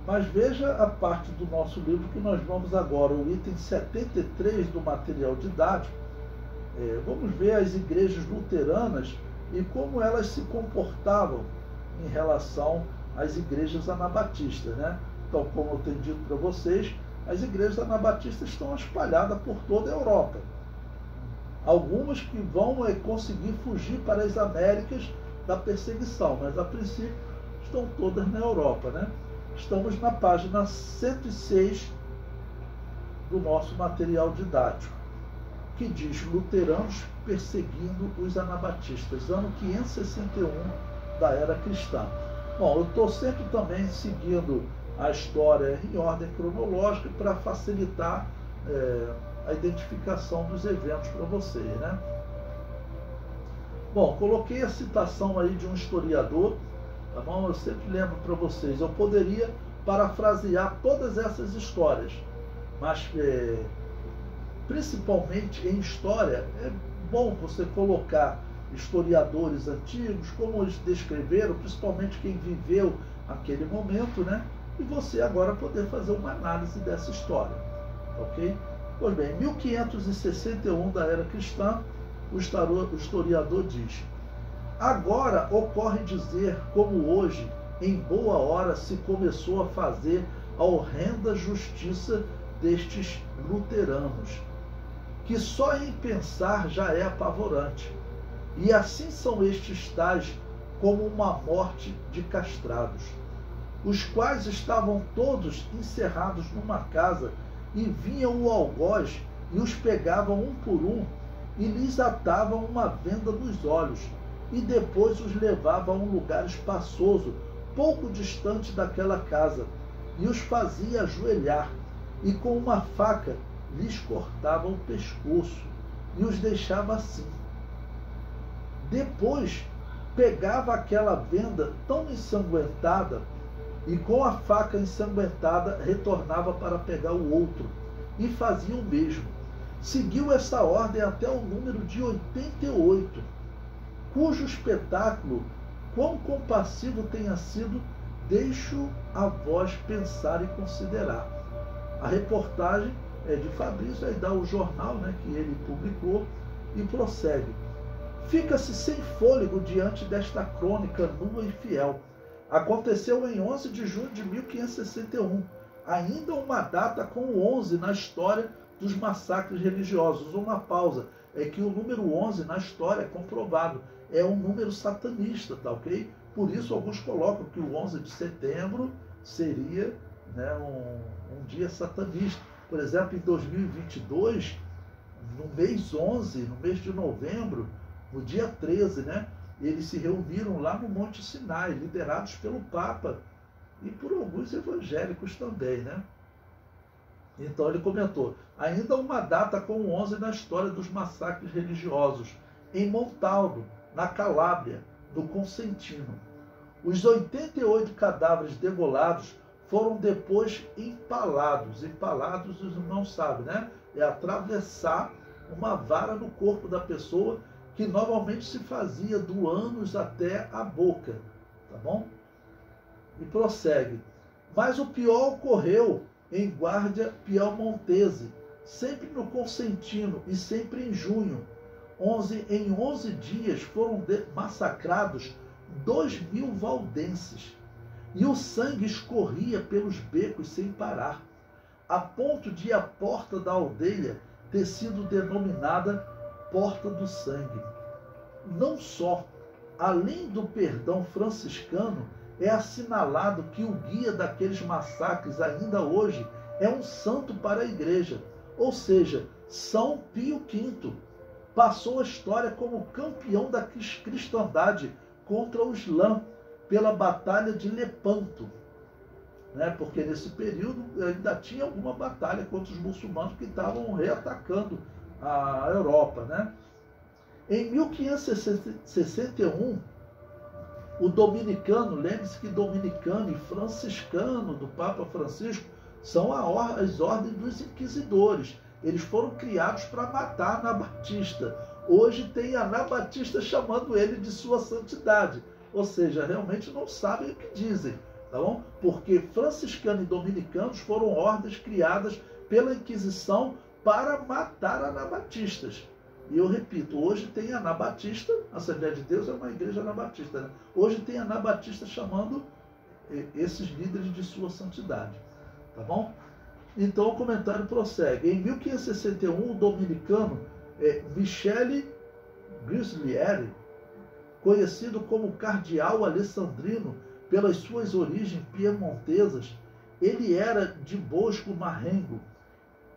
Mas veja a parte do nosso livro que nós vamos agora, o item 73 do material didático. Vamos ver as igrejas luteranas e como elas se comportavam em relação às igrejas anabatistas, né? Então, como eu tenho dito para vocês, as igrejas anabatistas estão espalhadas por toda a Europa. Algumas que vão conseguir fugir para as Américas da perseguição, mas a princípio estão todas na Europa, né? Estamos na página 106 do nosso material didático, que diz luteranos perseguindo os anabatistas, ano 561 da era cristã. Bom, eu estou sempre também seguindo a história em ordem cronológica para facilitar a identificação dos eventos para vocês, né? Bom, coloquei a citação aí de um historiador, tá bom? Eu sempre lembro para vocês, eu poderia parafrasear todas essas histórias, mas principalmente em história é bom você colocar historiadores antigos, como eles descreveram, principalmente quem viveu aquele momento, né? E você agora poder fazer uma análise dessa história, ok? Pois bem, em 1561 da era cristã, o historiador diz: agora ocorre dizer como hoje, em boa hora, se começou a fazer a horrenda justiça destes luteranos, que só em pensar já é apavorante. E assim são estes tais como uma morte de castrados, os quais estavam todos encerrados numa casa, e vinham o algoz e os pegavam um por um, e lhes atavam uma venda nos olhos, e depois os levavam a um lugar espaçoso, pouco distante daquela casa, e os fazia ajoelhar, e com uma faca lhes cortava o pescoço, e os deixava assim. Depois pegava aquela venda tão ensanguentada, e com a faca ensanguentada retornava para pegar o outro, e fazia o mesmo. Seguiu essa ordem até o número de 88, cujo espetáculo, quão compassivo tenha sido, deixo a vós pensar e considerar. A reportagem é de Fabrício, aí dá o jornal, né, que ele publicou, e prossegue. Fica-se sem fôlego diante desta crônica nua e fiel. Aconteceu em 11 de junho de 1561, ainda uma data com 11 na história dos massacres religiosos. Uma pausa, é que o número 11 na história é comprovado, é um número satanista, tá ok? Por isso alguns colocam que o 11 de setembro seria, né, um dia satanista. Por exemplo, em 2022, no mês 11, no mês de novembro, no dia 13, né, eles se reuniram lá no Monte Sinai, liderados pelo Papa e por alguns evangélicos também, né? Então ele comentou, ainda uma data com 11 na história dos massacres religiosos, em Montaldo, na Calábria, no Consentino. Os 88 cadáveres degolados foram depois empalados. Empalados, os não sabem, né? É atravessar uma vara no corpo da pessoa, que normalmente se fazia do ânus até a boca, tá bom? E prossegue. Mas o pior ocorreu em Guardia Piemontese, sempre no Consentino e sempre em junho. Em 11 dias foram massacrados 2.000 valdenses, e o sangue escorria pelos becos sem parar, a ponto de a porta da aldeia ter sido denominada Porta do Sangue. Não só, além do perdão franciscano, é assinalado que o guia daqueles massacres ainda hoje é um santo para a igreja, ou seja, São Pio V. Passou a história como campeão da cristandade contra o Islã pela Batalha de Lepanto, né? Porque nesse período ainda tinha alguma batalha contra os muçulmanos que estavam reatacando a Europa, né? Em 1561, o dominicano, lembre-se que dominicano e franciscano do Papa Francisco são as ordens dos inquisidores. Eles foram criados para matar Anabatista. Hoje tem Anabatista chamando ele de sua santidade. Ou seja, realmente não sabem o que dizem. tá bom? Porque franciscanos e dominicanos foram ordens criadas pela Inquisição para matar anabatistas. E eu repito, hoje tem anabatista, a Assembleia de Deus é uma igreja anabatista, né? Hoje tem anabatista chamando esses líderes de sua santidade, tá bom? Então o comentário prossegue. Em 1561, o dominicano Michele Grislieri, conhecido como cardeal alessandrino pelas suas origens piemontesas, ele era de Bosco Marrengo,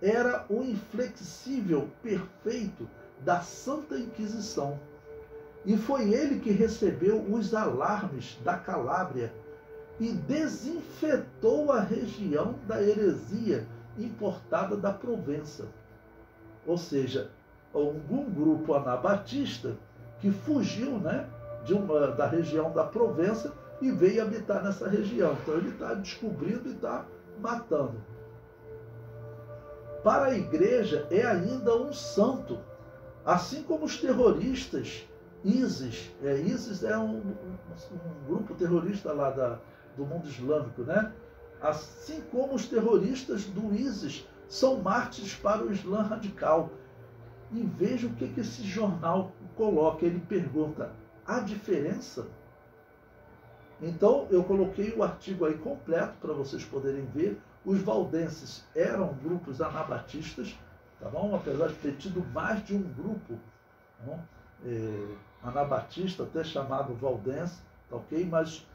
era o inflexível perfeito da Santa Inquisição. E foi ele que recebeu os alarmes da Calábria e desinfetou a região da heresia importada da Provença. Ou seja, algum grupo anabatista que fugiu, né, da região da Provença e veio habitar nessa região. Então ele está descobrindo e está matando. Para a igreja é ainda um santo, assim como os terroristas ISIS. ISIS é um grupo terrorista lá do mundo islâmico, né? Assim como os terroristas do ISIS são mártires para o Islã radical. E veja o que esse jornal coloca. Ele pergunta: há diferença? Então eu coloquei o artigo aí completo para vocês poderem ver. Os valdenses eram grupos anabatistas, tá bom? Apesar de ter tido mais de um grupo, tá bom? Anabatista, até chamado valdense, tá ok? Mas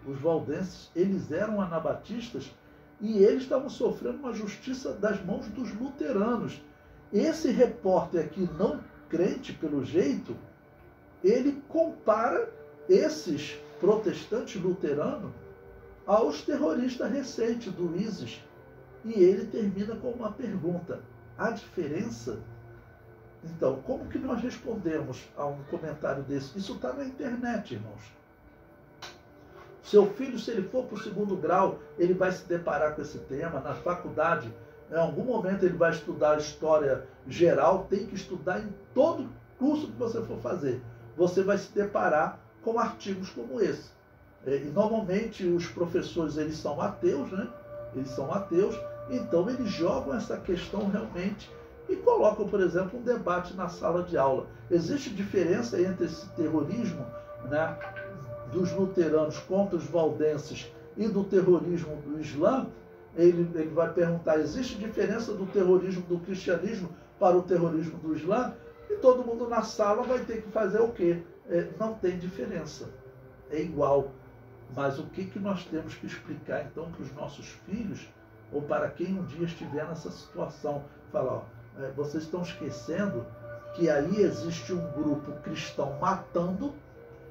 os valdenses, eles eram anabatistas e eles estavam sofrendo uma justiça das mãos dos luteranos. Esse repórter aqui, não crente pelo jeito, ele compara esses protestantes luteranos aos terroristas recentes do ISIS. E ele termina com uma pergunta: há diferença? Então, como que nós respondemos a um comentário desse? Isso está na internet, irmãos. Seu filho, se ele for para o 2º grau, ele vai se deparar com esse tema. Na faculdade, em algum momento ele vai estudar história geral, tem que estudar em todo curso que você for fazer. Você vai se deparar com artigos como esse. E normalmente os professores, eles são ateus, né? Eles são ateus, então eles jogam essa questão realmente e colocam, por exemplo, um debate na sala de aula. Existe diferença entre esse terrorismo, né, dos luteranos contra os valdenses e do terrorismo do Islã? Ele vai perguntar: existe diferença do terrorismo do cristianismo para o terrorismo do Islã? E todo mundo na sala vai ter que fazer o quê? Não tem diferença, é igual. Mas o que nós temos que explicar então para os nossos filhos, ou para quem um dia estiver nessa situação? Falar: vocês estão esquecendo que aí existe um grupo cristão matando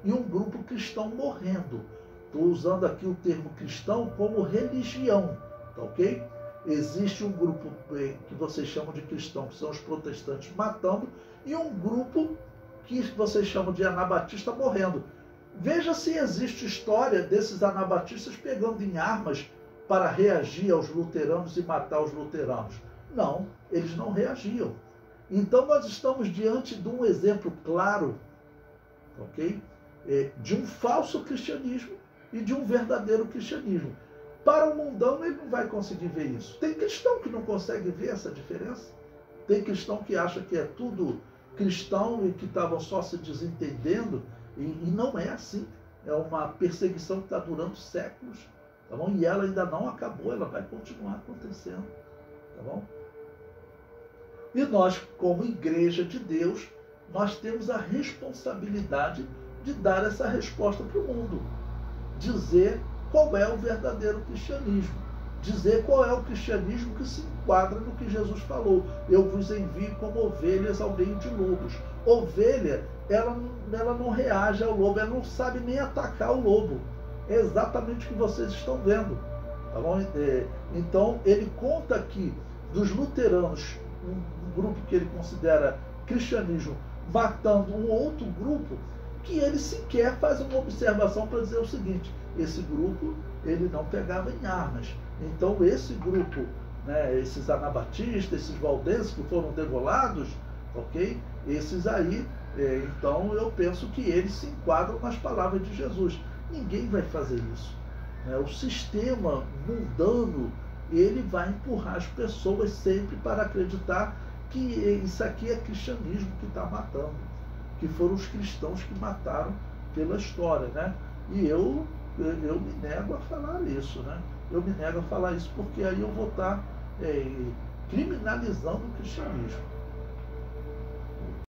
e um grupo cristão morrendo. Estou usando aqui o termo cristão como religião, tá ok? Existe um grupo que vocês chamam de cristão, que são os protestantes, matando, e um grupo que vocês chamam de anabatista morrendo. Veja se existe história desses anabatistas pegando em armas para reagir aos luteranos e matar os luteranos. Não, eles não reagiam. Então nós estamos diante de um exemplo claro, ok? De um falso cristianismo e de um verdadeiro cristianismo. Para o mundano ele não vai conseguir ver isso. Tem cristão que não consegue ver essa diferença. Tem cristão que acha que é tudo cristão e que estavam só se desentendendo. E não é assim. É uma perseguição que está durando séculos, tá bom? E ela ainda não acabou, ela vai continuar acontecendo, tá bom? E nós, como igreja de Deus, nós temos a responsabilidade de dar essa resposta para o mundo. Dizer qual é o verdadeiro cristianismo. Dizer qual é o cristianismo que se enquadra no que Jesus falou. Eu vos envio como ovelhas ao meio de lobos. Ovelha, ela não reage ao lobo, ela não sabe nem atacar o lobo. É exatamente o que vocês estão vendo. Tá bom? Então, ele conta aqui dos luteranos, um grupo que ele considera cristianismo, matando um outro grupo, que ele sequer faz uma observação para dizer o seguinte: esse grupo, ele não pegava em armas. Então, esse grupo, né, esses anabatistas, esses valdenses que foram degolados, ok? Esses aí, então eu penso que eles se enquadram nas palavras de Jesus. Ninguém vai fazer isso. né? O sistema mundano, ele vai empurrar as pessoas sempre para acreditar que isso aqui é cristianismo que está matando, que foram os cristãos que mataram pela história, né? E eu me nego a falar isso, né? Eu me nego a falar isso porque aí eu vou estar criminalizando o cristianismo.